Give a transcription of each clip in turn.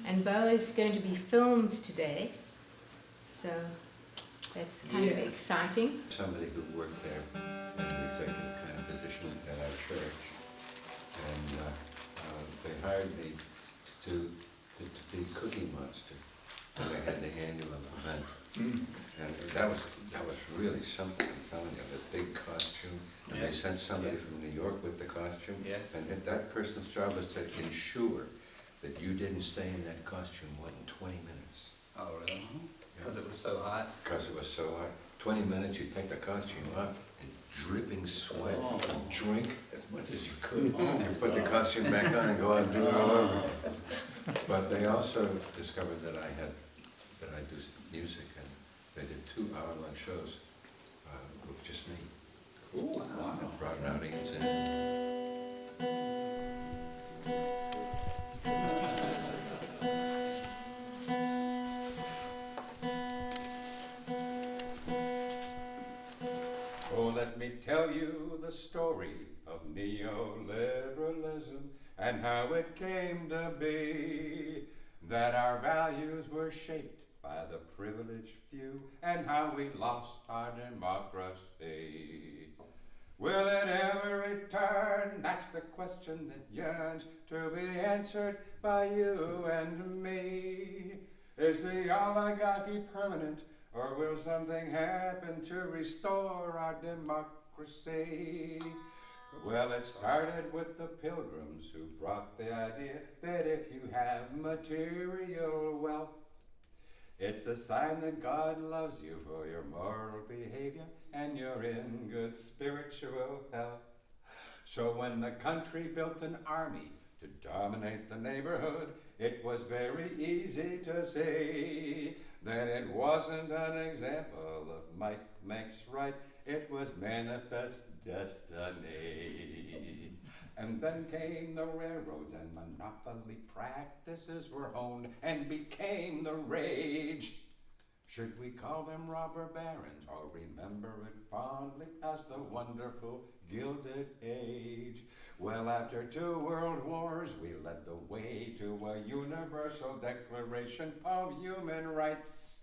And Bo is going to be filmed today, so that's kind of exciting. Somebody who worked there in an executive kind of position at our church, and they hired me to be Cookie Monster, and they had the annual event. And that was really something, I'm telling you, the big costume, and they sent somebody from New York with the costume, and that person's job was to ensure that you didn't stay in that costume more than 20 minutes. Oh, really? Because it was so hot? Because it was so hot. 20 minutes, you take the costume off, and dripping sweat, and drink as much as you could. You put the costume back on and go out and do it all over. But they also discovered that I do music, and they did 2-hour-long shows with just me. Cool. Wow. Brought an audience in. Oh, let me tell you the story of neoliberalism and how it came to be, that our values were shaped by the privileged few and how we lost our democracy. Will it ever return? That's the question that yearns to be answered by you and me. Is the oligarchy permanent, or will something happen to restore our democracy? Well, it started with the Pilgrims who brought the idea that if you have material wealth, it's a sign that God loves you for your moral behavior and you're in good spiritual health. So when the country built an army to dominate the neighborhood, it was very easy to see that it wasn't an example of might makes right, it was manifest destiny. And then came the railroads and monopoly practices were honed and became the rage. Should we call them robber barons or remember it fondly as the wonderful Gilded Age? Well, after 2 world wars, we led the way to a universal declaration of human rights.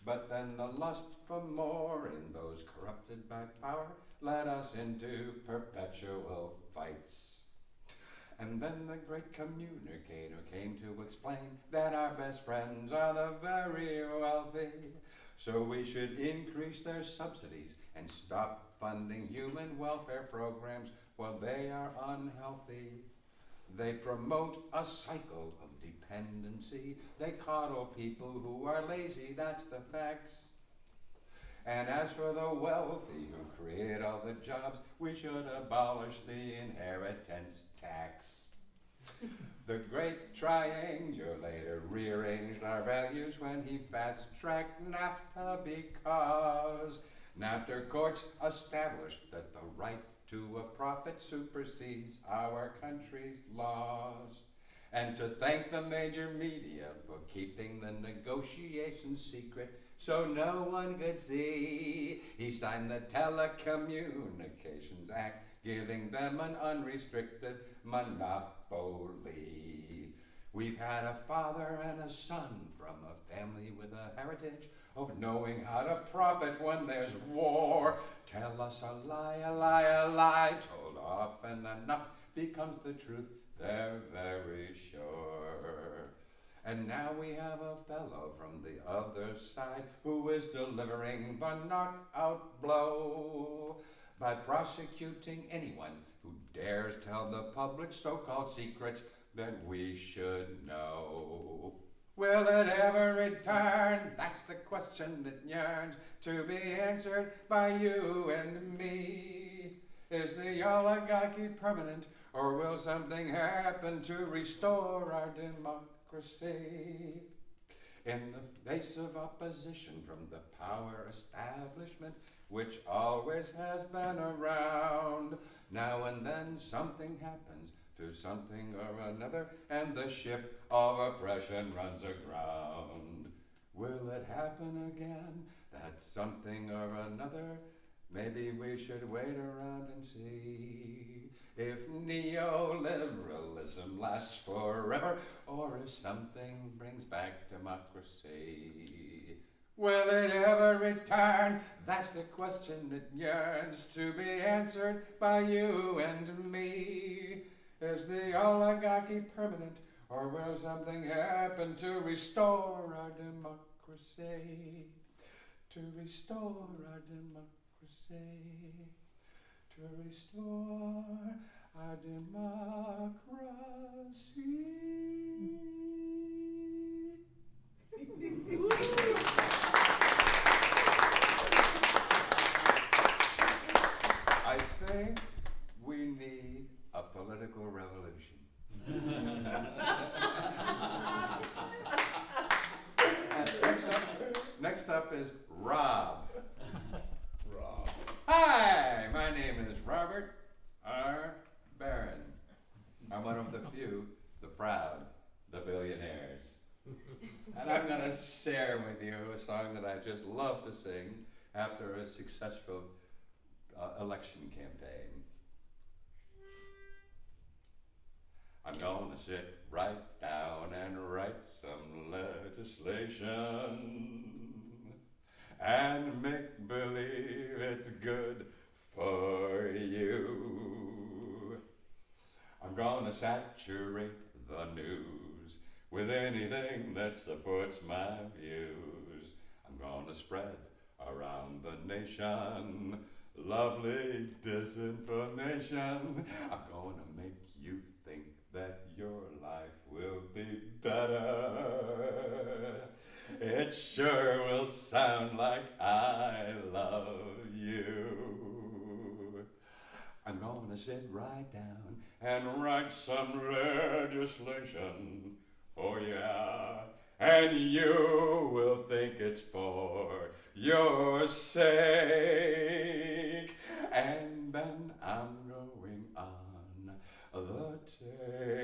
But then the lust for more in those corrupted by power led us into perpetual fights. And then the great communicator came to explain that our best friends are the very wealthy. So we should increase their subsidies and stop funding human welfare programs, for they are unhealthy. They promote a cycle of dependency. They coddle people who are lazy, that's the facts. And as for the wealthy who create all the jobs, we should abolish the inheritance tax. The great triangulator rearranged our values when he fast-tracked NAFTA, because NAFTA courts established that the right to a profit supersedes our country's laws. And to thank the major media for keeping the negotiations secret so no one could see, he signed the Telecommunications Act, giving them an unrestricted monopoly. We've had a father and a son from a family with a heritage of knowing how to profit when there's war. Tell us a lie, a lie, a lie, told often enough becomes the truth, they're very sure. And now we have a fellow from the other side who is delivering the knockout blow by prosecuting anyone who dares tell the public so-called secrets that we should know. Will it ever return? That's the question that yearns to be answered by you and me. Is the oligarchy permanent, or will something happen to restore our democracy? In the face of opposition from the power establishment, which always has been around, now and then something happens to something or another, and the ship of oppression runs aground. Will it happen again, that something or another Maybe we should wait around and see if neoliberalism lasts forever or if something brings back democracy. Will it ever return? That's the question that yearns to be answered by you and me. Is the oligarchy permanent, or will something happen to restore our democracy? To restore our democracy. To restore our democracy. I think we need a political revolution. Next up is Rob. Rob. Hi, my name is Robert R. Barron. I'm one of the few, the proud, the billionaires. And I'm going to share with you a song that I just love to sing after a successful election campaign. I'm going to sit right down and write some legislation and make believe it's good for you. I'm gonna saturate the news with anything that supports my views. I'm gonna spread around the nation lovely disinformation. I'm gonna make you think that your life will be better. It sure will sound like I love you. I'm gonna sit right down and write some legislation. Oh yeah, and you will think it's for your sake. And then I'm going on the take.